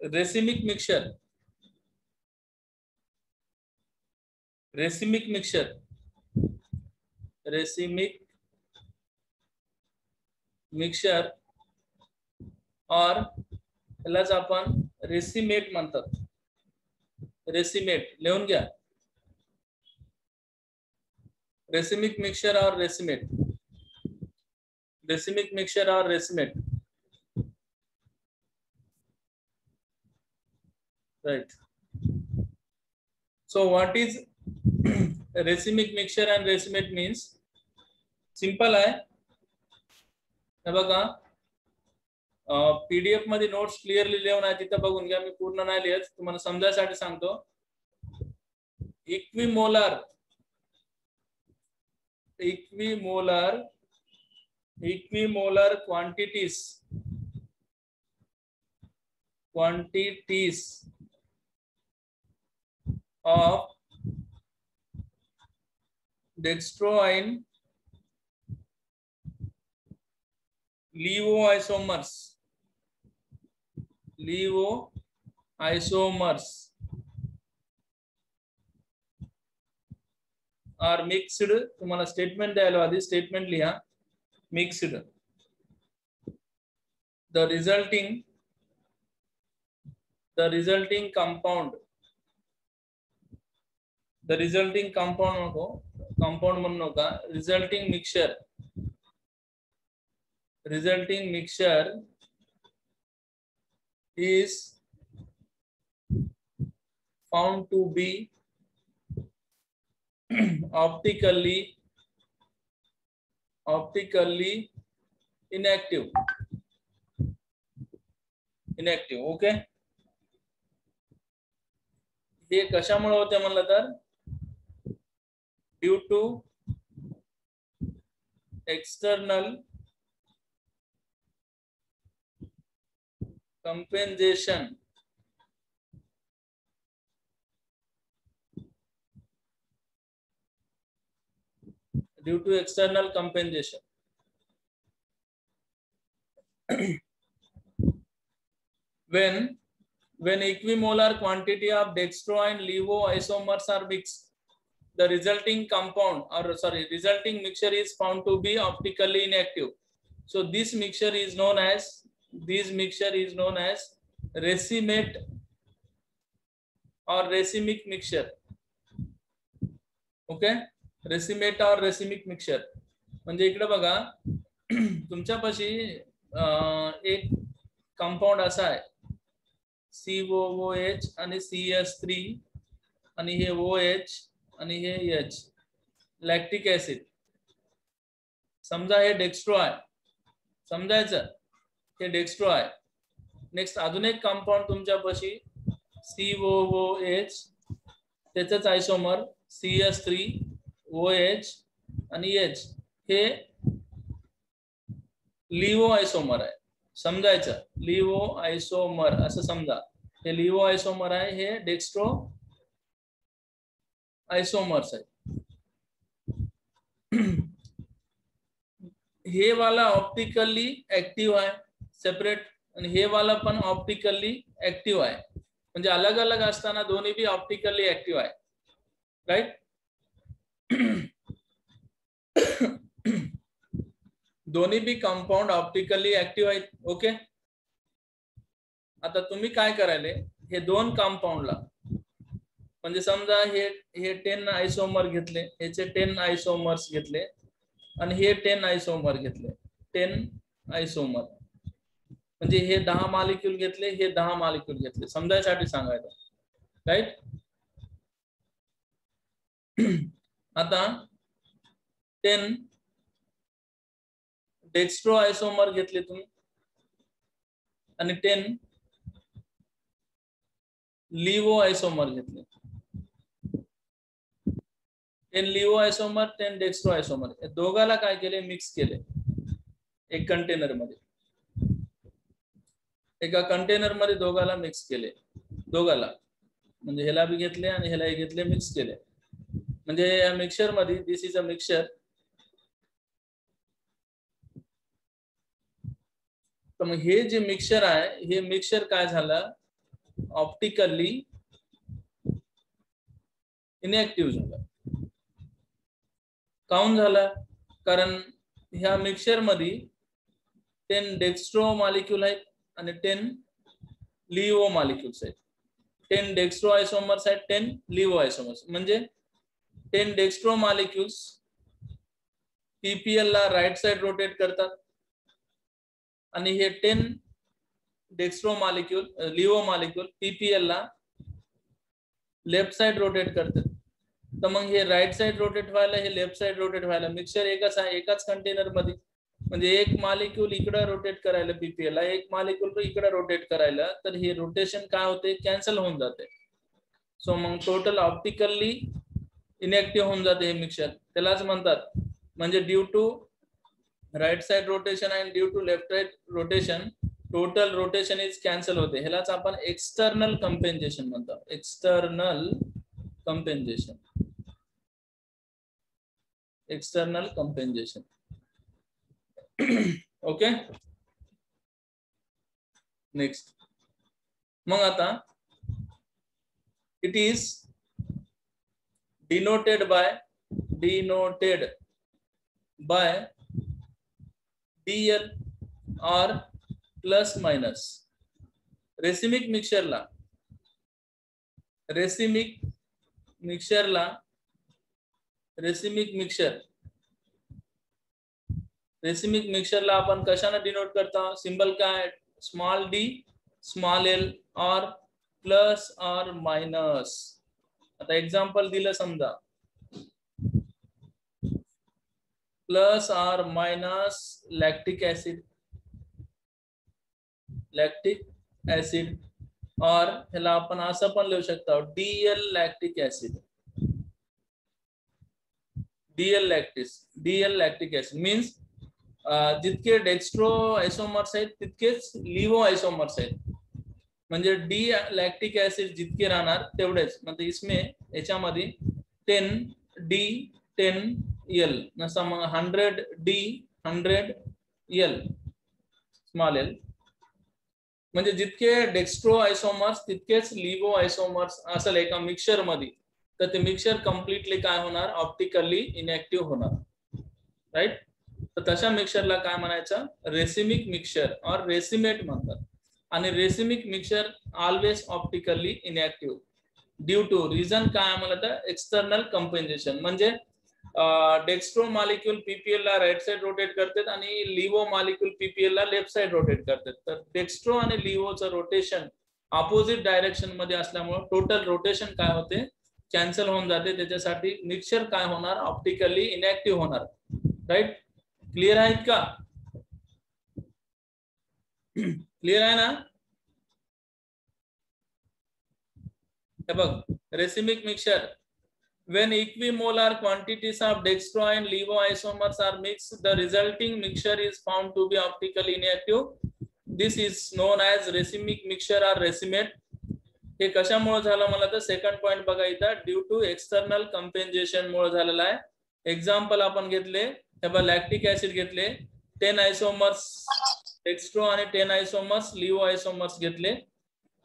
Racemic mixture, racemic mixture, racemic mixture और ह्यालाच आपण रेसिमेट म्हणतात. रेसिमेट लिहून घ्या. रेसिमिक मिक्सचर और रेसिमेट, रेसिमिक मिक्सचर और रेसिमेट. Right. So what is racemic mixture and racemate means? Simple आहे. हे बघा पीडीएफ मध्ये नोट्स क्लिअरली लिहून आहे, तिथं बघून घ्या. मी पूर्ण नाही लिहित, तुम्हाला समजायसाठी सांगतो. Equimolar, equimolar, equimolar quantities, quantities of dextroin levoisomers, levoisomers are mixed. तुम्हाला स्टेटमेंट द्यायला आधी स्टेटमेंट लिहा. Mixed. The resulting compound, the resulting compound नको, compound म्हणू नका, resulting mixture is found to be optically inactive. Okay. हे कशामुळे होते म्हणलं तर due to external compensation, due to external compensation. When equimolar quantity of dextroin levoisomers are mixed, the resulting mixture is found to be optically inactive. So this mixture is known as racemate or racemic mixture. Okay. Racemate और racemic mixture म्हणजे इकडे बघा तुमच्यापाशी एक compound असा आहे COOH आणि CS3 आणि हे OH आणि हे H, लॅक्टिक ऍसिड. समजा हे डेक्स्ट्रो आहे, समजायचं हे डेक्स्ट्रो आहे. नेक्स्ट अजून एक कंपाऊंड तुमच्यापाशी COOH, त्याचंच आयसोमर CS3 OH आणि H, हे लिव्हो आयसोमर आहे. समजायचं लिव्हो आयसोमर असं समजा. हे लिव्हो आयसोमर आहे, हे डेक्स्ट्रो आयसोमर्स आहे. हे वाला ऑप्टिकली ऍक्टिव्ह आहे सेपरेट, आणि हे वाला पण ऑप्टिकली ऍक्टिव्ह आहे. म्हणजे अलग अलग असताना दोन्ही बी ऑप्टिकली ऍक्टिव्ह आहे. राईट. दोन्ही बी कंपाऊंड ऑप्टिकली ऍक्टिव्ह आहेत. ओके. आता तुम्ही काय करायले, हे दोन कंपाऊंडला म्हणजे समजा हे 10 आयसोमर घेतले, याचे 10 आयसोमर्स घेतले आणि हे 10 आयसोमर घेतले. 10 आयसोमर म्हणजे हे 10 मॉलिक्यूल घेतले, हे 10 मॉलिक्यूल घेतले, समजायसाठी सांगायचं. राईट. आता 10 डेक्स्ट्रो आयसोमर घेतले तुम्ही आणि 10 लिव्हो आयसोमर घेतले. 10 लिव्हो आयसोमर, 10 डेक्स्ट्रो आयसोमर, या दोघाला काय केले, मिक्स केले एक कंटेनर मध्ये. एका कंटेनर मध्ये दोघाला मिक्स केले, दोघाला म्हणजे ह्याला बी घेतले आणि ह्यालाही घेतले, मिक्स केले. म्हणजे या मिक्सचर मध्ये दिस इज अ मिक्सचर. तर मग हे जे मिक्सचर आहे, हे मिक्सचर काय झालं, ऑप्टिकली इनएक्टिव्ह झाला. काऊन झाला? कारण ह्या मिक्सचर मध्ये 10 डेक्स्ट्रो मॉलिक्यूल आहेत आणि 10 लिओ मॉलिक्यूल्स आहेत. 10 डेक्स्ट्रो आयसोमर्स आहेत, 10 लिओ आयसोमर्स. म्हणजे 10 डेक्स्ट्रो मॉलिक्यूल्स पीपीएल ला राईट साइड रोटेट करतात आणि हे 10 dextro molecule Leo molecule PPL ला लेफ्ट साइड रोटेट करतात. तर मग हे राईट साइड रोटेट व्हायला, हे लेफ्ट साइड रोटेट व्हायला मिक्सचर एकच आहे, एकाच कंटेनर मध्ये. म्हणजे एक मॉलिक्यूल इकडे रोटेट करायला पीपीएल ला, एक मॉलिक्यूल इकडे रोटेट करायला, तर हे रोटेशन काय होते, कॅन्सल होऊन जाते. सो मग टोटल ऑप्टिकली इनएक्टिव्ह होऊन जाते हे मिक्सचर. त्यालाच म्हणतात, म्हणजे due to right side rotation and due to left side rotation total rotation is cancel होते. ह्यालाच आपण एक्सटर्नल कंपेन्सेशन म्हणतो. External compensation. External compensation. Okay. Next. मग आता it is denoted by DL or plus minus. Racemic मिक्सचरला racemic मिक्सचरला आपण कशाने डिनोट करता? सिंबल काय? स्मॉल डी, स्मॉल एल और प्लस और मायनस. आता एक्झाम्पल दिलं समजा, प्लस और मायनस लॅक्टिक ऍसिड और ह्याला आपण असं पण लिहू शकतो DL lactic acid. DL lactic acid means जितके डेक्स्ट्रो आयसोमर्स आहेत तितकेच लिव्हो आयसोमर्स आहेत. म्हणजे डी लॅक्टिक ऍसिड जितके राहणार तेवढेच. म्हणजे इसमें याच्यामध्ये 10D 10L नसा मग 100D 100L स्मॉल एल. म्हणजे जितके डेक्स्ट्रो आयसोमर्स तितकेच लिव्हो आयसोमर्स असेल एका मिक्सचर मध्ये, तर ते मिक्सचर कम्प्लिटली काय होणार? ऑप्टिकली इनएक्टिव्ह होणार. राईट. तर तशा मिक्सचरला काय म्हणायचं? रेसिमिक मिक्सचर और रेसिमेट म्हणतात. आणि racemic mixture always optically inactive due to reason काय आम्हाला तर एक्सटर्नल कंपेन्सेशन. म्हणजे डेक्स्ट्रो मॉलिक्यूल पीपीएल ला राईट साइड रोटेट करतात आणि लिव्हो मॉलिक्यूल पीपीएल ला लेफ्ट साइड रोटेट करतात. तर डेक्स्ट्रो आणि लिव्होचं रोटेशन ऑपोजिट डायरेक्शन मध्ये असल्यामुळे टोटल रोटेशन काय होते? कॅन्सल होऊन जाते. त्याच्यासाठी मिक्सचर काय होणार? ऑप्टिकली इनएक्टिव्ह होणार. राईट. क्लिअर आहेत का? क्लिअर आहे ना? हे बघ, racemic mixture when equimolar quantities of dextro and levo isomers are mixed, the resulting mixture is found to be optically inactive. This is known as racemic mixture or racemate. हे कशामुळे झालं मला तर सेकंड पॉइंट बघा इथं, due to external compensation मुळे झालेला आहे. एक्झाम्पल आपण घेतले, हे बघ लॅक्टिक ऍसिड घेतले, 10 आयसोमर्स डेक्स्ट्रो आणि 10 आयसोमर्स लिव्हो आयसोमर्स घेतले.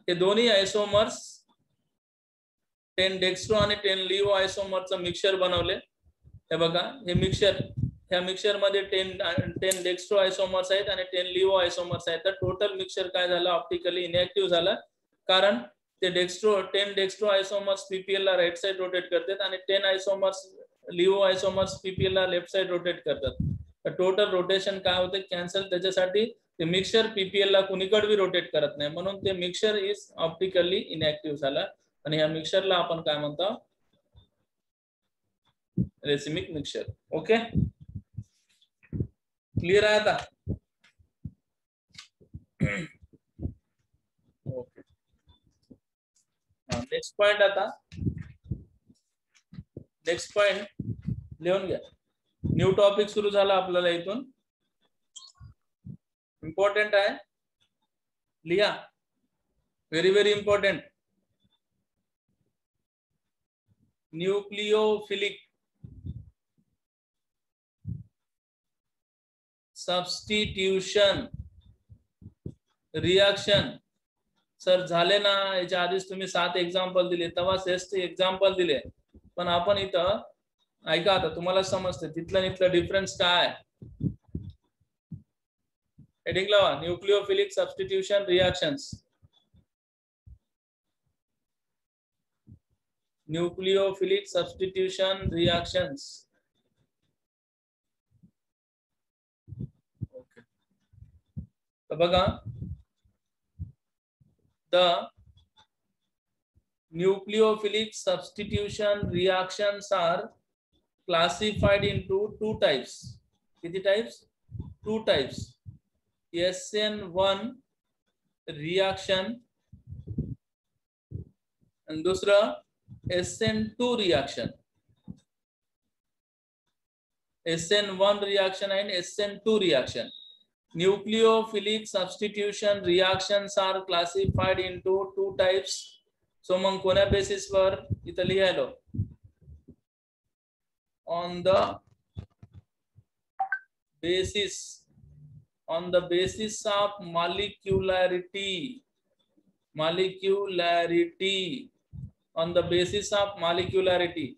हे दोन्ही आयसोमर्स 10 डेक्स्ट्रो आणि 10 लिव्हो आयसोमरचं मिक्सचर बनवले. हे बघा, हे मिक्सचर, ह्या मिक्सचर मध्ये 10 डेक्स्ट्रो आयसोमर्स आहेत आणि 10 लिव्हो आयसोमर्स आहेत. तर टोटल मिक्सचर काय झालं? ऑप्टिकली इनएक्टिव्ह झालं. कारण ते 10 डेक्स्ट्रो आयसोमर्स पीपीएल ला राईट साइड रोटेट करतात आणि 10 आयसोमर्स लिव्हो आयसोमर्स पीपीएल ला लेफ्ट साइड रोटेट करतात. तर टोटल रोटेशन काय होते? कॅन्सल. त्याच्यासाठी ते मिक्सचर पीपीएल ला कुणीकडे बी रोटेट करत नाही, म्हणून ते मिक्सचर इज ऑप्टिकली इनएक्टिव्ह झालं. आणि ह्या मिक्सचरला आपण काय म्हणतो? Racemic mixture. ओके. क्लिअर आहे आता? ओके. Next point. आता नेक्स्ट पॉइंट लिहून घ्या. न्यू टॉपिक सुरू झाला आपल्याला इथून. इम्पॉर्टंट आहे, लिहा. Very very important. Nucleophilic substitution reaction sir झाले ना, याच्या आधीच तुम्ही 7 एक्झाम्पल दिले, तेव्हा 6 एक्झाम्पल दिले, पण आपण इथं ऐका, आता तुम्हाला समजते तिथलं इथलं डिफरन्स काय. हेडिंग लावा, nucleophilic substitution reactions. Nucleophilic substitution reactions. Okay, तर बघा, the nucleophilic substitution reactions are classified into 2 types. किती types? 2 types. SN1 reaction and दूसरा SN2 reaction. SN1 reaction and SN2 reaction. Nucleophilic substitution reactions are classified into 2 types. So मग कोण्या basis वर इथं लिहायलो? On the basis of molecularity. On the basis of molecularity.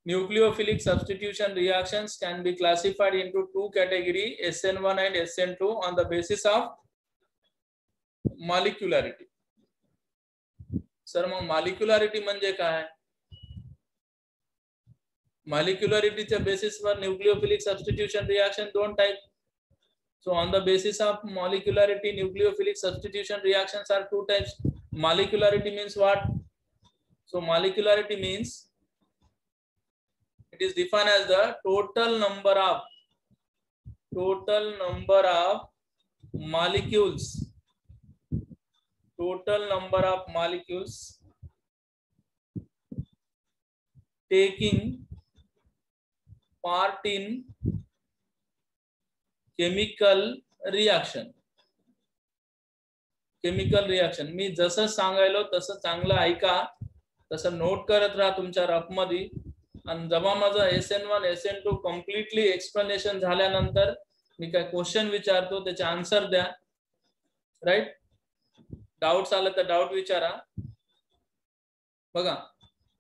Nucleophilic substitution reactions can be classified into 2 categories, SN1 and SN2, on the basis of molecularity. Sir मग molecularity म्हणजे काय? Molecularityच्या बेसिसवर nucleophilic substitution reaction 2 type. So on the basis of molecularity, nucleophilic substitution reactions are 2 types. Molecularity means what? So molecularity means it is defined as the total number of molecules. Total number of molecules taking part in chemical reaction. Chemical reaction. मी जसं सांगायलो तसं चांगलं ऐका, तसं note करत राहा तुमच्या rough मध्ये. आणि जेव्हा माझं SN1 SN2 कम्प्लिटली एक्सप्लेनेशन झाल्यानंतर मी काय क्वेश्चन विचारतो, त्याचे आन्सर द्या. राईट? डाउट्स आले तर डाउट विचारा. बघा,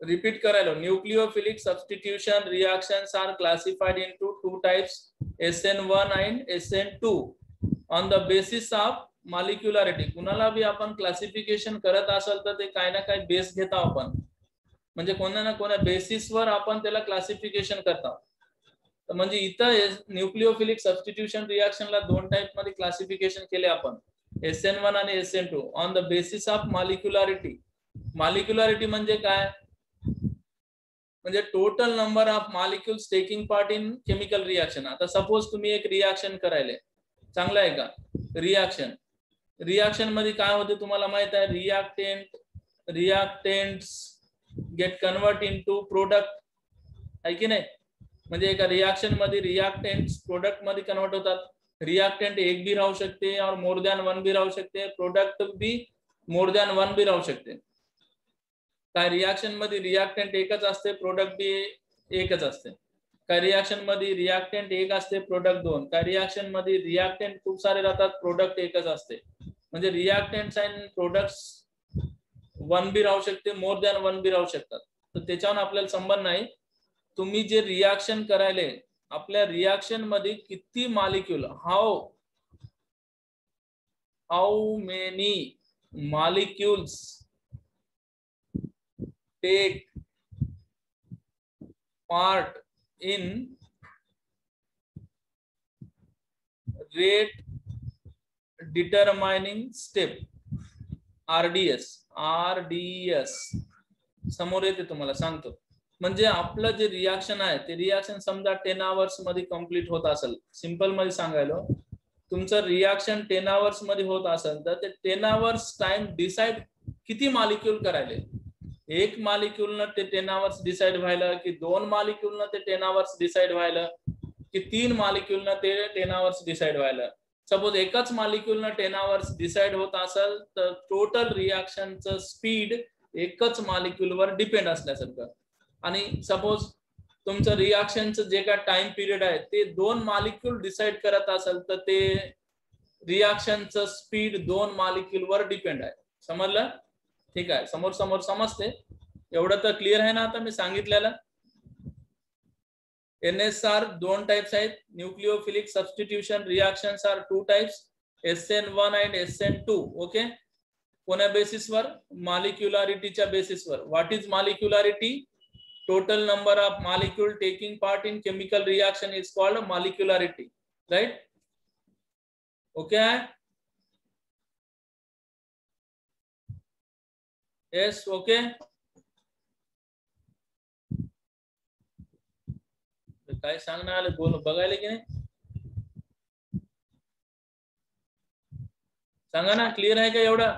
रिपीट करायला, nucleophilic substitution reactions are classified into 2 types, SN1 and SN2, on the basis of molecularity. कुणाला बी आपण क्लासिफिकेशन करत असेल तर ते काय ना काय बेस घेता आपण, म्हणजे कोणा ना कोणा बेसिसवर आपण त्याला क्लासिफिकेशन करता. तर म्हणजे इथं न्यूक्लिओफिलिक सबस्टिट्यूशन रिएक्शनला 2 टाइप मध्ये क्लासिफिकेशन केले आपण, SN1 आणि SN2, on the basis of molecularity. Molecularity म्हणजे काय? म्हणजे total number of molecules taking part in chemical reaction. आता सपोज तुम्ही एक रिएक्शन करायले, चांगलं आहे का? रिएक्शन मध्ये काय होते तुम्हाला माहित आहे? Reactants gate convert into product, आहे की नाही? म्हणजे एका रिएक्शन मध्ये रिएक्टेंट्स प्रोडक्ट मध्ये कन्वर्ट होतात. रिएक्टेंट एक भी राहू शकते और मोर दॅन 1 भी राहू शकते, प्रोडक्ट भी मोर दॅन 1 भी राहू शकते. काय रिएक्शन मध्ये रिएक्टेंट एकच असते, प्रोडक्ट भी एकच असते. काय रिएक्शन मध्ये रिएक्टेंट एक असते, प्रोडक्ट 2. काय रिएक्शन मध्ये रिएक्टेंट खूप सारे राहतात, प्रोडक्ट एकच असते. म्हणजे रिएक्टेंट्स अँड प्रोडक्ट्स 1 भी राहू शकते, मोर दॅन 1 भी राहू शकतात. तर त्याच्यावर आपल्याला संबंध नाही. तुम्ही जे रिएक्शन करायले, आपल्या रिएक्शन मध्ये किती molecule, how many molecules take part in rate determining step, RDS समोर येते, तुम्हाला सांगतो. म्हणजे आपलं जे रिएक्शन आहे ते रिएक्शन समजा 10 आवर्स मध्ये कंप्लीट होत असेल, सिंपल मध्ये सांगायलो, तुमचं रिएक्शन 10 आवर्स मध्ये होत असेल तर ते 10 आवर्स टाइम डिसाइड किती मॉलिक्यूल करायले. एक मॉलिक्यूलनं ते 10 आवर्स डिसाइड व्हायला, की 2 मॉलिक्यूलनं ते 10 आवर्स डिसाइड व्हायला, की 3 मॉलिक्यूलनं ते 10 आवर्स डिसाइड व्हायला. सपोज एकच मॉलिक्यूलनं 10 आवर्स डिसाइड होत असेल तर टोटल रिएक्शनचं स्पीड एकच मॉलिक्यूलवर डिपेंड असल्यासारखं. आणि सपोज तुमचं रिएक्शनचं जे काय टाइम पिरियड आहे ते 2 मॉलिक्यूल डिसाइड करत असेल तर ते रिॲक्शनचं स्पीड दोन मॉलिक्यूलवर डिपेंड आहे. समजलं? ठीक आहे, समोर समोर समजते. एवढं तर क्लिअर आहे ना आता मी सांगितलेलं. NSR दोन टाइप्स आहेत. Nucleophilic substitution reactions are two types, SN1 and SN2. Okay, कोण्या बेसिसवर? मॉलिक्युलॅरिटीच्या बेसिसवर. What is molecularity? Total number of molecule taking part in chemical reaction is called molecularity. Right? Okay है? Yes, okay. काय सांगणार आले, बोल बघायला की नाही? सांगा ना, क्लिअर आहे का एवढा?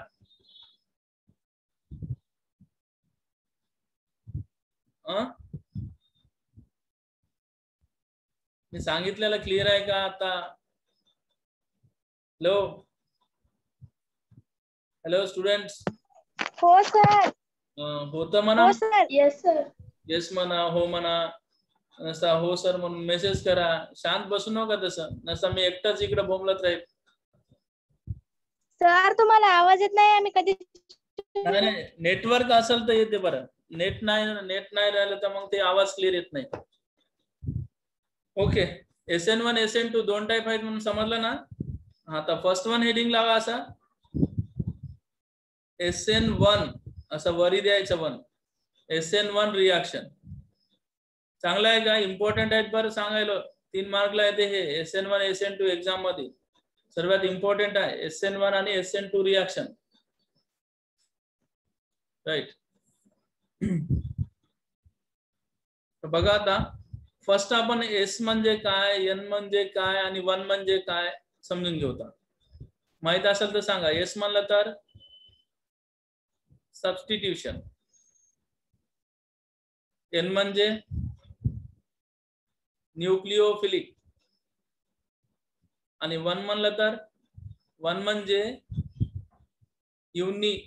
मी सांगितलेलं क्लिअर आहे का आता? Hello hello students. हो सर. होतं म्हणा. हो सर. Yes sir. येस म्हणा, हो म्हणा. नसता हो सर म्हणून मेसेज करा. शांत बसू नका तसं. नसता मी एकटाच इकडे बोंबलत राहील. सर तुम्हाला आवाज येत नाही. आम्ही कधी नाही, नेटवर्क असेल तर येते बरं. नेट नाही राहिलं तर मग ते आवाज क्लिअर येत नाही. ओके, SN1 SN2 दोन टाइप आहेत म्हणून समजलं ना? आता फर्स्ट वन हेडिंग लावा असा, SN1 असं वरी द्यायचं. 1 SN1 रिॲक्शन. चांगलं आहे का? इम्पॉर्टंट आहेत बरं सांगायला. 3 मार्कला येते हे SN1 SN2 एक्झाम मध्ये. सर्वात इम्पॉर्टंट आहे SN1 आणि SN2 रिॲक्शन. राइट? बघा आता फर्स्ट आपण S म्हणजे काय, N म्हणजे काय आणि 1 म्हणजे काय समजून घेऊ. माहित असेल तर सांगा. S म्हणलं तर सबस्टिट्यूशन, N म्हणजे न्यूक्लिओफिलिक आणि 1 म्हणलं तर 1 म्हणजे युनि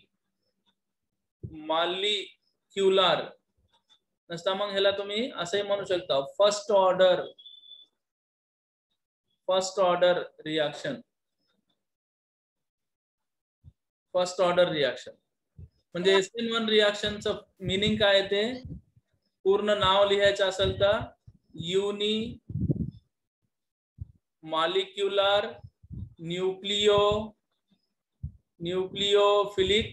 मॉलिक्युलर. नसता मग ह्याला तुम्ही असंही म्हणू शकता first order reaction. First order reaction म्हणजे SN1 रिॲक्शनचं मीनिंग काय आहे ते पूर्ण नाव लिहायचं असेल तर unimolecular nucleophilic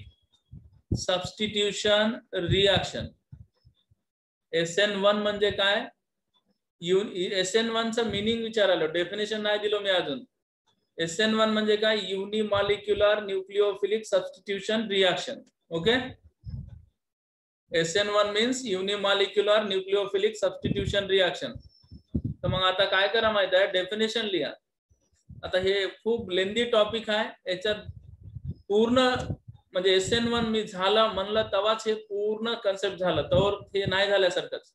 substitution reaction. SN1 म्हणजे काय? SN1 चं मीनिंग विचारायला, डेफिनेशन नाही दिलो मी अजून. SN1 म्हणजे काय? Unimolecular nucleophilic substitution reaction. Okay, SN1 means unimolecular nucleophilic substitution reaction. तर मग आता काय करा माहित आहे, डेफिनेशन लिहा. आता हे खूप लेंदी टॉपिक आहे. याच्यात पूर्ण म्हणजे SN1 मी झालं म्हणलं तेव्हाच हे पूर्ण कन्सेप्ट झालं, तर हे नाही झाल्यासारखंच.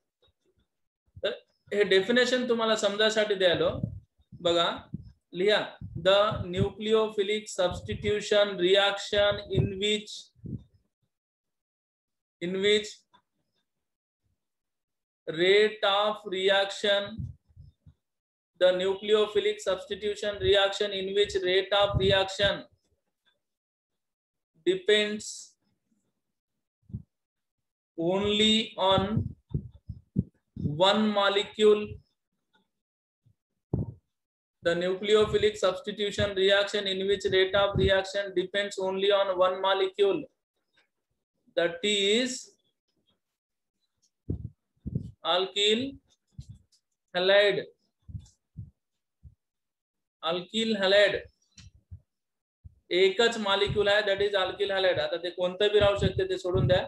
तर हे डेफिनेशन तुम्हाला समजायसाठी द्यायलो. बघा, लिहा. The nucleophilic substitution reaction in which rate of reaction, the nucleophilic substitution reaction in which rate of reaction depends only on one molecule. The nucleophilic substitution reaction in which rate of reaction depends only on one molecule, that is alkyl halide. Alkyl halide एकच molecule आहे, that is alkyl halide. आता ते कोणतं बी राहू शकते, ते सोडून द्या.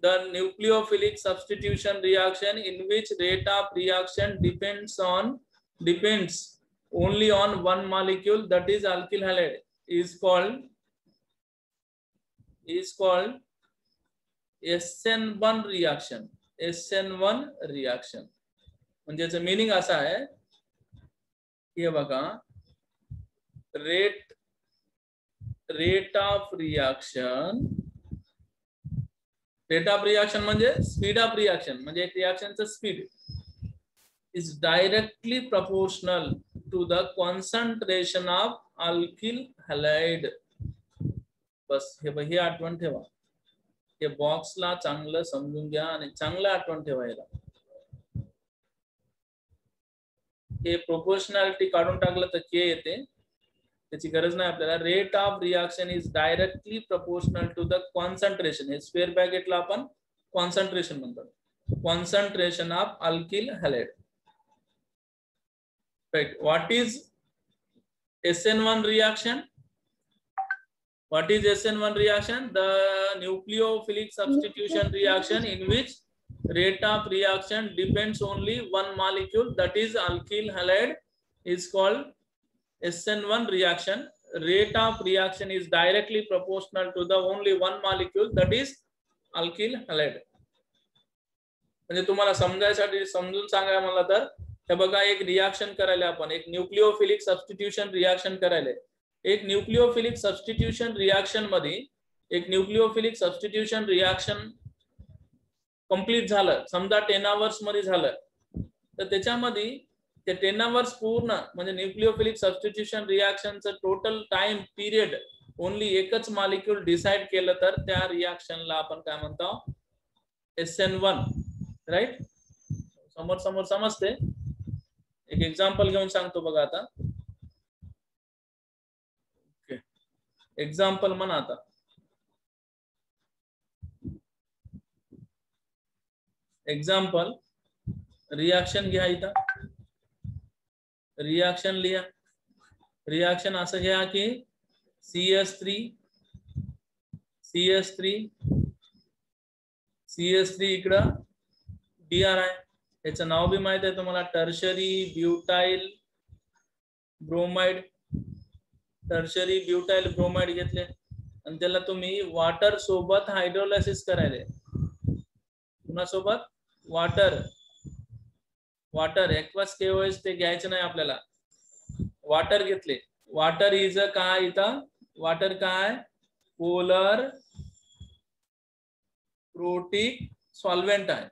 The nucleophilic substitution reaction in which rate of reaction depends only on one molecule, that is alkyl halide, is called SN1 reaction. SN1 reaction म्हणजे याचं मीनिंग असं आहे, हे बघा, रेट ऑफ रिॲक्शन म्हणजे स्पीड ऑफ रिॲक्शन, म्हणजे एक रिॲक्शनचं speed is directly proportional to the concentration of alkyl halide. बस हे आठवण ठेवा. हे बॉक्सला चांगलं समजून घ्या आणि चांगलं आठवण ठेवायला. हे प्रोपोर्शनॅलिटी काढून टाकलं तर के येते, त्याची गरज नाही आपल्याला. Rate of reaction is directly proportional to the concentration. हे स्क्वेअर ब्रॅकेटला आपण कॉन्सन्ट्रेशन म्हणतात. Concentration of alkyl halide. Right. What is SN1 reaction? What is SN1 reaction? The nucleophilic substitution reaction in which rate of reaction depends only one molecule, that is alkyl halide, is called SN1 reaction. Rate of reaction is directly proportional to the only one molecule, that is alkyl halide. म्हणजे तुम्हाला समजायसाठी समजून सांगायला मला तर हे बघा, एक reaction करायला आपण एक न्यूक्लिओफिलिक सबस्टिट्यूशन रिएक्शन करायला. एक न्यूक्लिओफिलिक सबस्टिट्यूशन रिएक्शन मध्ये एक न्यूक्लिओफिलिक सबस्टिट्यूशन रिएक्शन कंप्लीट झालं, समजा 10 आवर्स मध्ये झालं, तर त्याच्यामध्ये ते 10 आवर्स पूर्ण म्हणजे न्यूक्लिओफिलिक सबस्टिट्यूशन रिएक्शनचं टोटल टाइम पिरियड ओनली एकच मॉलिक्यूल डिसाइड केलं तर त्या रिएक्शनला आपण काय म्हणतो? SN1. राइट. समोर समोर समजते. एक एक्झाम्पल घेऊन सांगतो बघा आता. ओके, एक्झाम्पल म्हणा आता. एक्झाम्पल रिएक्शन घ्या. इथं रिएक्शन लिहा. रिएक्शन असं घ्या की CS3 इकडं Br आहे. याचं नाव बी माहित आहे तुम्हाला, tertiary butyl bromide. Tertiary butyl bromide घेतले आणि त्याला तुम्ही वॉटर सोबत हायड्रोलायसिस करायले. कुणासोबत? वॉटर एक्वस KOH ते घ्यायचं नाही आपल्याला. वॉटर घेतले. वॉटर इज काय? इथं वॉटर काय? पोलर प्रोटिक सॉल्व्हेंट आहे.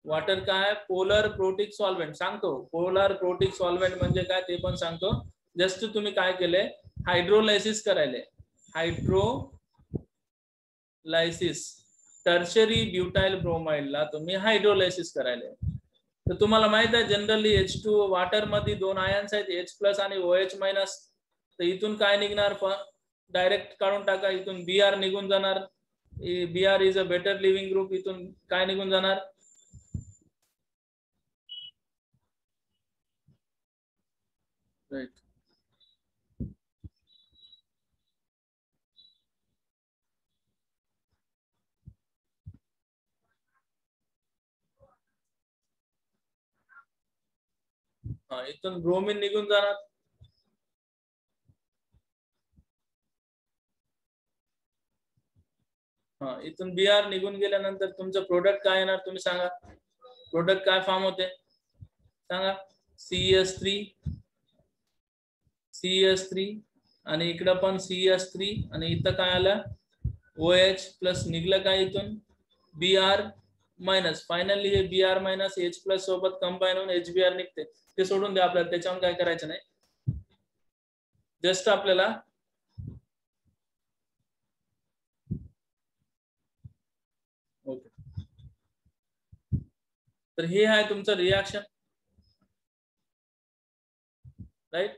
वॉटर काय? Polar protic solvent. सांगतो पोलर प्रोटिक सॉल्व्हेंट म्हणजे काय ते पण सांगतो. जस्ट तुम्ही काय केले? हायड्रोलायसिस करायले. हायड्रोलायसिस टर्शरी ब्युटाइल ब्रोमाइडला तुम्ही हायड्रोलायसिस करायले. तर तुम्हाला माहित आहे जनरली H2 वॉटर मध्ये 2 आयन्स आहेत, H+ आणि OH-. तर इथून काय निघणार? डायरेक्ट काढून टाका. इथून Br निघून जाणार. Br is a better living group. इथून काय निघून जाणार? राइट. इथून ब्रोमीन निघून जाणार. इथून Br निघून गेल्यानंतर तुमचं प्रोडक्ट काय येणार? तुम्ही सांगा. प्रोडक्ट काय फॉर्म होते सांगा? CS3 आणि इकडं पण CS3 आणि इथं काय आलं? OH+ निघलं काय इथून? Br-. फायनली हे Br- H+ सोबत कंबाईन होऊन HBr निघते. ते सोडून द्या आपल्याला, त्याच्यावर काय करायचं नाही. जस्ट आपल्याला ओके. तर हे आहे तुमचं रिएक्शन. राइट.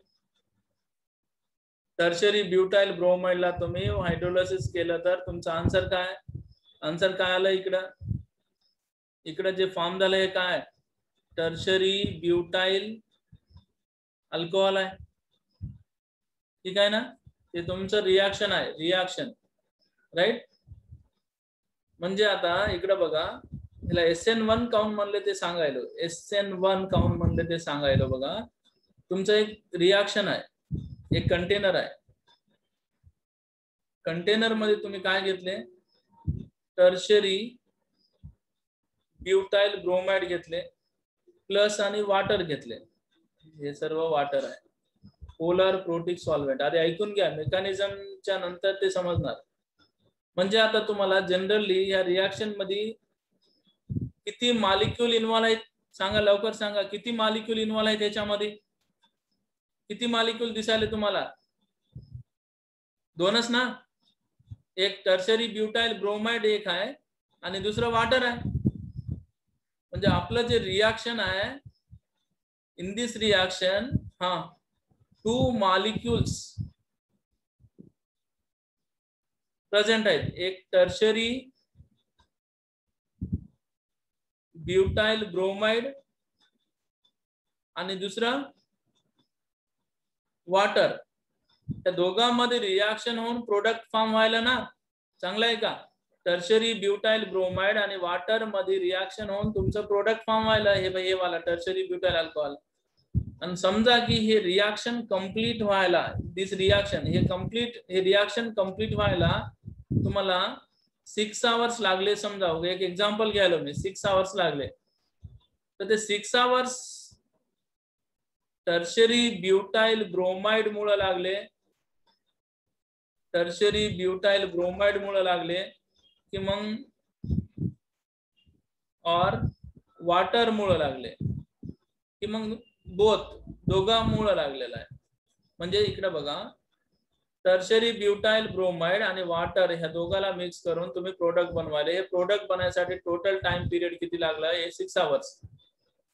टर्शरी ब्युटाइल ब्रोमाइडला तुम्ही हायड्रोलायसिस केलं तर तुमचा आन्सर काय? आन्सर काय आलं? इकडं जे फॉर्म झालं हे काय? टर्शरी ब्युटाइल अल्कोहोल आहे. ठीक आहे ना? ते तुमचं रिएक्शन आहे. रिएक्शन. राइट. म्हणजे आता इकडं बघा, याला SN1 काउंट म्हणले ते सांगायलो. SN1 काउंट म्हणले ते सांगायलो. बघा, तुमचं एक रिएक्शन आहे, एक कंटेनर आहे. कंटेनर मध्ये तुम्ही काय घेतले? टर्शरी ब्युटाइल ब्रोमाइड घेतले प्लस आणि वॉटर घेतले. हे सर्व वॉटर आहे. Polar protic solvent. आधी ऐकून घ्या, मेकॅनिझमच्या नंतर ते समजणार. म्हणजे आता तुम्हाला जनरली या रिएक्शन मध्ये किती मॉलिक्यूल इन्व्हॉल्व आहेत सांगा, लवकर सांगा. किती मॉलिक्यूल इन्व्हॉल्व आहेत याच्यामध्ये? किती मॉलिक्यूल दिसायले तुम्हाला? दोनच ना. एक टर्शरी ब्युटाइल ब्रोमाइड एक आहे आणि दुसरं वॉटर आहे. म्हणजे आपलं जे रिएक्शन आहे, in this reaction 2 molecules present आहेत. एक टर्शरी ब्युटाइल ब्रोमाइड आणि दुसरं वॉटर. त्या दोघांमध्ये रिएक्शन होऊन प्रोडक्ट फॉर्म व्हायला ना. चांगलं आहे का? टर्शरी ब्युटाइल ब्रोमाइड आणि वॉटर मध्ये रिएक्शन होऊन तुमचं प्रोडक्ट फॉर्म व्हायला. हे वाला टर्शरी ब्युटाइल अल्कोहोल. आणि समजा की हे रिएक्शन कंप्लीट व्हायला, दिस रिएक्शन हे रिएक्शन कंप्लीट व्हायला तुम्हाला 6 आवर्स लागले. समजा एक एक्झाम्पल घ्यायला मी 6 आवर्स लागले. तर ते 6 आवर्स टर्शरी ब्युटाइल ब्रोमाइड मुळे लागले. टर्शरी ब्युटाइल ब्रोमाइड मुळे लागले की मग और वॉटर मुळे लागले की मग बोथ दोघांमुळे लागलेला आहे. म्हणजे इकडे बघा, टर्शरी ब्युटाइल ब्रोमाइड आणि वॉटर ह्या दोघाला मिक्स करून तुम्ही प्रोडक्ट बनवायले. हे प्रोडक्ट बनवायसाठी टोटल टाइम पिरियड किती लागला? हे 6 आवर्स.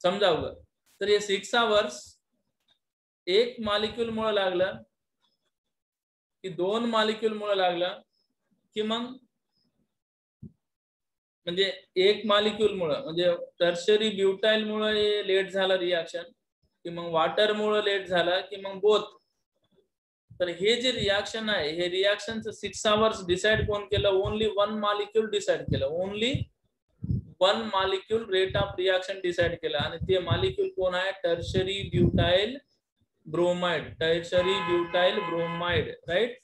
समजावं. तर हे 6 आवर्स एक मॉलिक्यूल मुळे लागलं की 2 मॉलिक्यूल मुळे लागलं की मग म्हणजे एक मॉलिक्यूल मुळे, म्हणजे टर्शरी ब्युटाइल मुळे लेट झालं रिएक्शन की मग वॉटर मुळे लेट झालं की मग बोथ. तर हे जे रिएक्शन आहे, हे रिएक्शनचं 6 आवर्स डिसाइड कोण केलं? ओनली 1 मॉलिक्यूल डिसाइड केलं. Only 1 molecule rate of reaction decide केलं. आणि ते मॉलिक्यूल कोण आहे? Tertiary butyl bromide. Tertiary butyl bromide, right.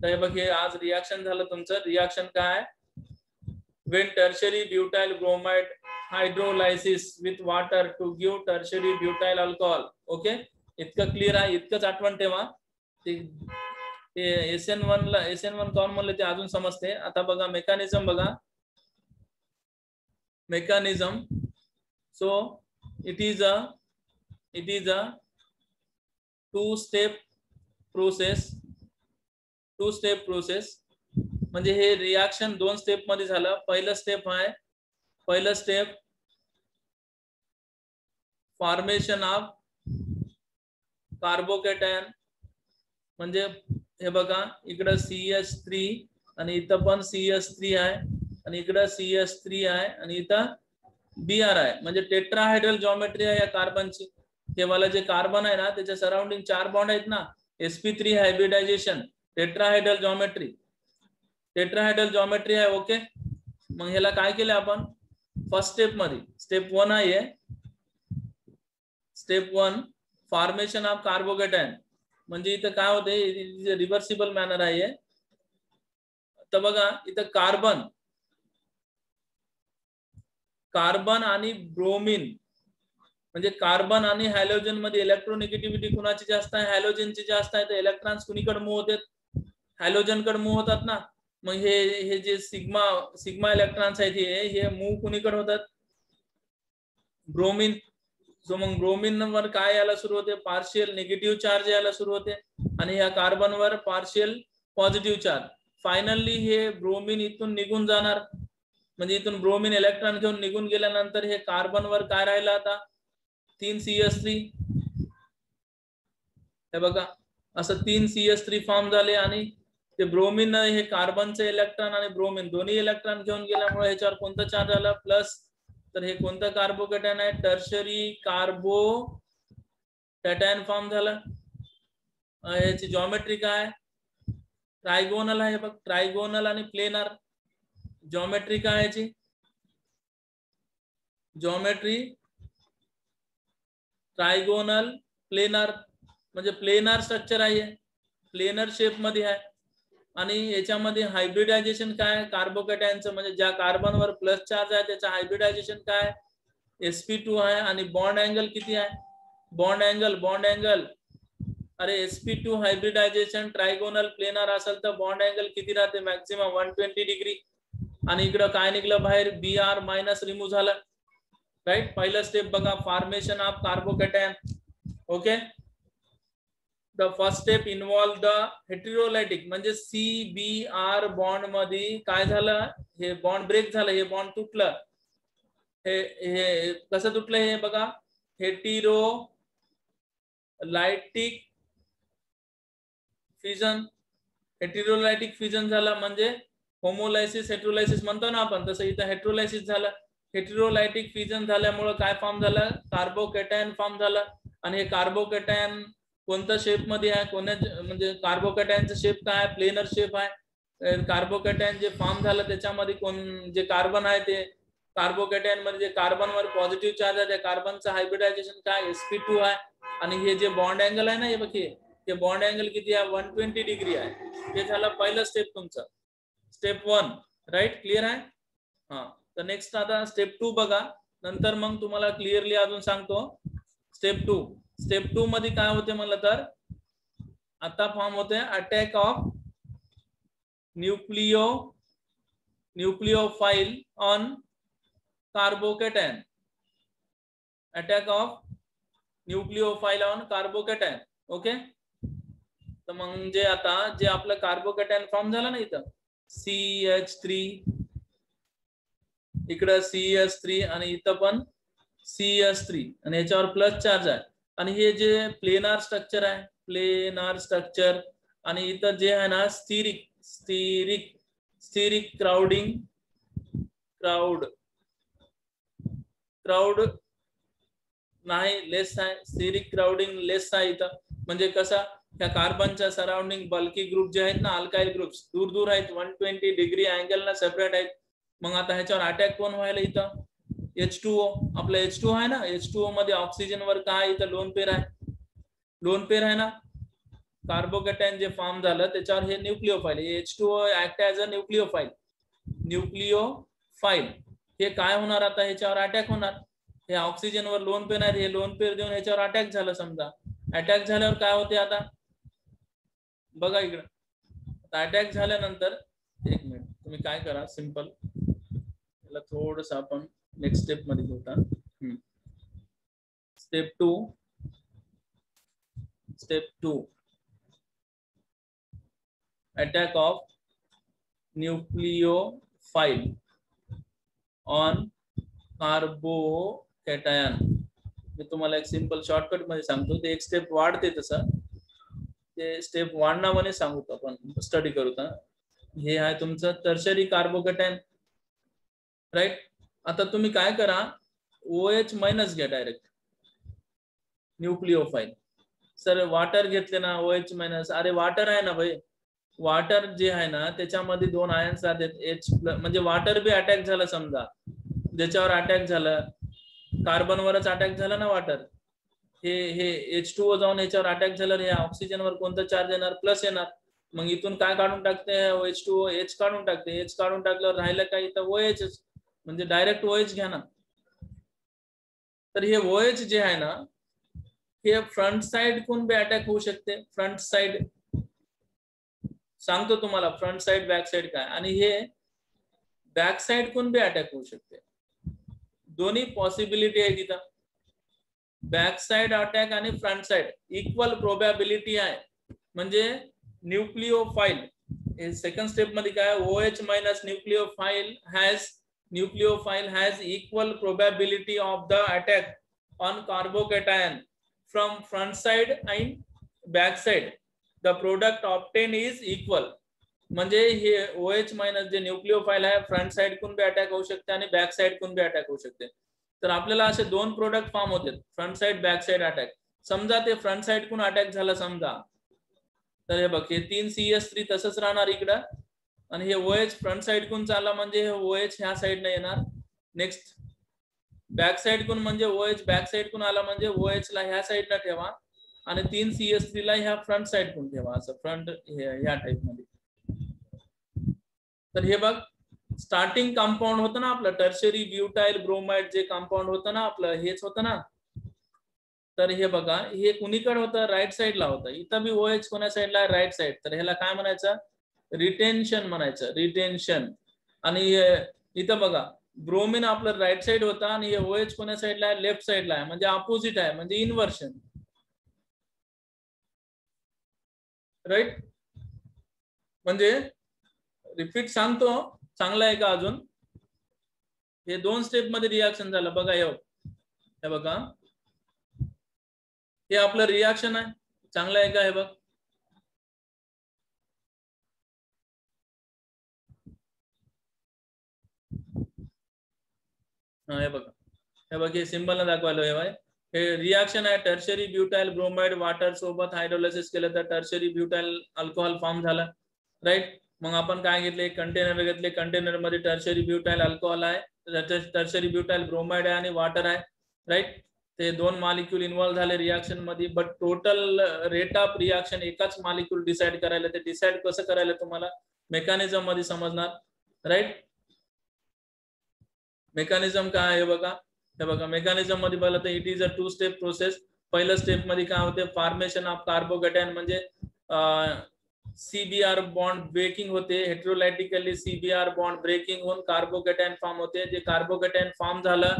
तर बघ, हे आज रिएक्शन झालं तुमचं. रिएक्शन काय? when tertiary butyl bromide hydrolysis with water to give tertiary butyl alcohol. Okay, इतकं क्लिअर आहे? इतकंच आठवण ठेवा. ते SN1 ला SN1 कॉन म्हणले ते अजून समजते. आता बघा मेकॅनिझम बघा. Mechanism. So it is a 2-step process. म्हणजे हे रिएक्शन 2 स्टेप मध्ये झालं. पहिलं स्टेप फॉर्मेशन ऑफ कार्बोकॅटायन. म्हणजे हे बघा, इकडं CH3 आणि इथं पण CH3 आहे आणि इकडं CH3 आहे आणि इथं Br आहे. म्हणजे टेट्राहायड्रल जॉमेट्री आहे या कार्बनची. हे वाला जे कार्बन आहे ना, त्याच्या सराउंडिंग 4 बॉन्ड आहेत ना. sp3 हायब्रिडायझेशन, टेट्राहायड्रल जॉमेट्री आहे. ओके, मग ह्याला काय केलं आपण? फर्स्ट स्टेप मध्ये स्टेप 1 आहे. Step 1 formation of carbocation. म्हणजे इथं काय होते? रिव्हर्सिबल मॅनर आहे. तर बघा, इथं कार्बन आणि ब्रोमिन, म्हणजे कार्बन आणि हॅलोजन मध्ये इलेक्ट्रोनिगेटिव्हिटी कुणाची जास्त आहे? हॅलोजनची जास्त आहे. तर इलेक्ट्रॉन्स कुणीकडे मूव्ह होतात? हॅलोजन कडे मूव्ह होतात ना. मग हे जे सिग्मा इलेक्ट्रॉन्स आहेत हे मूव्ह कुणीकडे होतात? ब्रोमिन. सो मग ब्रोमिन वर काय यायला सुरू होते? पार्शियल निगेटिव्ह चार्ज यायला सुरू होते आणि या कार्बन वर पार्शियल पॉझिटिव्ह चार्ज. फायनली हे ब्रोमिन इथून निघून जाणार. म्हणजे इथून ब्रोमिन इलेक्ट्रॉन घेऊन निघून गेल्यानंतर हे कार्बन वर काय राहिलं? आता 3 CH3. हे बघा, असं 3 CH3 फॉर्म झाले आणि ते ब्रोमिन हे कार्बनचे इलेक्ट्रॉन आणि ब्रोमिन दोन्ही इलेक्ट्रॉन घेऊन गेल्यामुळे ह्याच्यावर कोणतं चार्ज आला? प्लस. तर हे कोणतं कार्बोकॅटायन आहे? टर्शरी कार्बोकॅटायन फॉर्म झालं. याची जॉमेट्री काय? ट्रायगोनल आहे. बघ, ट्रायगोनल आणि प्लेनर. जॉमेट्री काय याची? Geometry trigonal planar. म्हणजे प्लेनर स्ट्रक्चर आहे, प्लेनर शेप मध्ये आहे. आणि याच्यामध्ये हायब्रिडायझेशन काय? कार्बोकॅटायनचं, म्हणजे ज्या कार्बनवर प्लस चार्ज आहे त्याचं हायब्रिडायझेशन काय? sp2 आहे. आणि बॉन्ड अँगल किती आहे? बॉन्ड अँगल अरे sp2 हायब्रिडायझेशन ट्रायगोनल प्लेनर असेल तर बॉन्ड अँगल किती राहते? Maximum 120 degree. आणि इकडं काय निघलं बाहेर? Br मायनस रिमूव्ह झालं, राईट. पहिलं स्टेप बघा, formation of carbocation. Okay, the first step involve the heterolytic म्हणजे CBr बॉन्ड मध्ये काय झालं, हे बॉन्ड ब्रेक झालं, हे बॉन्ड तुटलं. हे कसं तुटलं हे बघा, हेटेरोलायटिक फ्युजन. हेटेरोलायटिक फ्युजन झाला म्हणजे होमोलायसिस हेटेरोलायसिस म्हणतो ना आपण, तसं इथं हेटेरोलायसिस झालं. हेटेरोलायटिक फ्युजन झाल्यामुळे काय फॉर्म झालं, कार्बोकॅटायन फॉर्म झालं. आणि हे कार्बोकॅटायन कोणत्या शेप मध्ये आहे, कोणत्या म्हणजे कार्बोकॅटायनचा शेप काय, प्लेनर शेप आहे. कार्बोकॅटायन जे फॉर्म झालं त्याच्यामध्ये कोण जे कार्बन आहे ते कार्बोकॅटायन मध्ये जे कार्बनवर पॉझिटिव्ह चार्ज आहे त्या कार्बनचं हायब्रिडायझेशन काय sp2 आहे. आणि हे जे बॉन्ड अँगल आहे ना, हे बघ हे बॉन्ड अँगल किती आहे, 120 डिग्री आहे. हे झालं पहिलं स्टेप तुमचं, स्टेप 1. राईट, क्लिअर आहे. हा, तर नेक्स्ट आता स्टेप 2 बघा, नंतर मग तुम्हाला क्लिअरली अजून सांगतो. स्टेप 2 मध्ये काय होते म्हणलं तर आता फॉर्म होते attack of nucleophile on carbocation. Attack of nucleophile on carbocation. Okay, तर म्हणजे आता जे आपलं कार्बोकॅटायन फॉर्म झालं ना, इथं CH3, इकडं CH3 आणि इथं पण CH3 आणि याच्यावर प्लस चार्ज आहे. आणि हे जे प्लेनार स्ट्रक्चर आहे, प्लेनार स्ट्रक्चर, आणि इथं जे आहे ना स्टिरिक क्राउड नाही, लेस आहे. स्टिरिक क्राउडिंग लेस आहे इथं. म्हणजे कसा, त्या कार्बनच्या सराउंडिंग बल्की ग्रुप जे आहेत ना, अल्काइल ग्रुप्स दूर दूर आहेत, 120 डिग्री अँगल ना सेपरेट आहेत. मग आता ह्याच्यावर अटॅक कोण व्हायला, इथं H2O. आपलं H2O आहे ना, H2O मध्ये ऑक्सिजन वर काय इथं लोन पेर आहे ना. कार्बोकॅटायन जे फॉर्म झालं त्याच्यावर हे न्यूक्लिओफाइल, H2O ऍक्ट ऍज अ न्यूक्लिओफाइल. हे काय होणार आता, ह्याच्यावर अटॅक होणार. हे ऑक्सिजन वर लोन पेर आहे, हे लोन पेर देऊन ह्याच्यावर अटॅक झालं. समजा अटॅक झाल्यावर काय होते आता बघा इकडं. अटॅक झाल्यानंतर एक मिनिट तुम्ही काय करा, सिंपल याला थोडस आपण नेक्स्ट स्टेप मध्ये घेऊया. Step 2 attack of nucleophile on carbocation. मी तुम्हाला एक सिंपल शॉर्टकट मध्ये सांगतो, ते एक स्टेप वाढते, तसं ते स्टेप वाढण्यामध्ये सांगू आपण, स्टडी करू. हे आहे तुमचं टर्शरी कार्बोकॅटायन. राईट, आता तुम्ही काय करा, OH मायनस घ्या डायरेक्ट. न्यूक्लिओफाइल सर वॉटर घेतले ना, OH मायनस. अरे वॉटर आहे ना भाई, वॉटर जे आहे ना त्याच्यामध्ये 2 आयन्स आहेत, H प्लस. म्हणजे वॉटर बी अटॅक झालं, समजा ज्याच्यावर अटॅक झालं कार्बनवरच अटॅक झाला ना वॉटर, हे H2O जाऊन याच्यावर अटॅक झाल्यावर हे ऑक्सिजनवर कोणता चार्ज येणार, प्लस येणार. मग इथून काय काढून टाकते, H2O H काढून टाकते. H काढून टाकल्यावर राहिलं काय इथं OH, म्हणजे डायरेक्ट OH घ्या ना. तर हे OH जे आहे ना, हे फ्रंट साइड कोण बी अटॅक होऊ शकते. फ्रंट साइड सांगतो तुम्हाला, फ्रंट साइड बॅक साइड काय, आणि हे बॅक साइड कोण बी अटॅक होऊ शकते. दोन्ही पॉसिबिलिटी आहे तिथं, बॅक साइड अटॅक आणि फ्रंट साइड इक्वल प्रोबॅबिलिटी आहे. म्हणजे न्यूक्लिओफाइल सेकंड स्टेप मध्ये काय, OH minus nucleophile has equal probability of the attack on carbocation from front side and back side. The product obtain is equal. म्हणजे हे OH minus जे न्यूक्लिओफाइल आहे, front side कोण बी attack होऊ शकते आणि बॅक साइड कोण बी अटॅक होऊ शकते. तर आपल्याला असे 2 प्रोडक्ट फॉर्म होते, front side back side attack. समजा ते फ्रंट साइड कोण अटॅक झाला समजा, तर हे बघ, हे 3 CH3 तसंच राहणार इकडं, आणि हे OH फ्रंट साइड कोण चालला म्हणजे हे OH ह्या साइडने येणार. नेक्स्ट बॅक साइड कोण म्हणजे OH बॅक साइड कोण आला म्हणजे OH ला ह्या साइडला ठेवा आणि 3 CH3 ला ह्या फ्रंट साइड कोण ठेवा, असं फ्रंट ह्या टाइप मध्ये. तर हे बघ, स्टार्टिंग कंपाऊंड होतं ना आपलं टर्शरी ब्युटाइल ब्रोमाइड, जे कंपाऊंड होतं ना आपलं हेच होतं ना. तर हे बघा, हे कुणीकडे होतं, राईट साइडला होतं. इथं बी OH कोण्या साइडला, राईट साइड. तर ह्याला काय म्हणायचं, रिटेन्शन म्हणायचं, रिटेन्शन. आणि इथं बघा ब्रोमिन आपलं राईट साइड होता आणि हे OH कोण्या साइडला आहे, लेफ्ट साइडला आहे. म्हणजे अपोजिट आहे, म्हणजे इन्व्हर्शन. राईट. म्हणजे रिपीट सांगतो, चांगला आहे का अजून? हे 2 स्टेप मध्ये रिॲक्शन झालं बघा. हे बघा, हे आपलं रिॲक्शन आहे. चांगलं आहे का? हे बघ, हे बघा, हे बघ, हे सिंबल न दाखवायला हे रिॲक्शन आहे. टर्शरी ब्युटाइल ब्रोमाइड वाटर सोबत हायड्रोलायसिस केलं तर टर्शरी ब्युटाइल अल्कोहोल फॉर्म झाला. राईट. मग आपण काय घेतले? कंटेनर घेतले. कंटेनर मध्ये टर्शरी ब्युटाइल अल्कोहोल आहे, टर्शरी ब्युटाइल ब्रोमाइड आहे आणि वॉटर आहे. राईट. ते 2 मॉलिक्यूल इन्व्हॉल्व झाले रिॲक्शन मध्ये. But total rate of reaction एकाच मॉलिक्यूल डिसाइड करायला. ते डिसाइड कसं करायला तुम्हाला मेकॅनिझम मध्ये समजणार. राईट. मेकॅनिझम काय आहे बघा. हे बघा, मेकॅनिझम मध्ये बघा तर it is a 2 step process. पहिल्या स्टेप मध्ये काय होते? फॉर्मेशन ऑफ कार्बोकॅटायन, म्हणजे सीबीआर बॉन्ड ब्रेकिंग होते. हेटेरोलायटिकली सीबीआर बॉन्ड ब्रेकिंग होऊन कार्बोकॅटायन फॉर्म होते. जे कार्बोकॅटायन फॉर्म झालं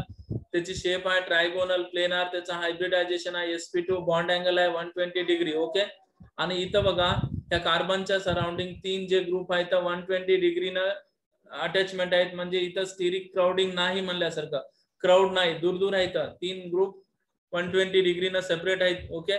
त्याची शेप आहे ट्रायगोनल प्लेनार. त्याचा हायब्रिडायझेशन आहे sp2. बॉन्ड अँगल आहे 120 डिग्री. ओके. आणि इथं बघा, त्या कार्बनच्या सराउंडिंग 3 जे ग्रुप आहेत 120 डिग्रीनं अटॅचमेंट आहेत. म्हणजे इथं स्टिरिक क्राउडिंग नाही म्हणल्यासारखं. क्राउड नाही, दूर दूर आहेत. 3 ग्रुप 120 डिग्रीनं सेपरेट आहेत. ओके.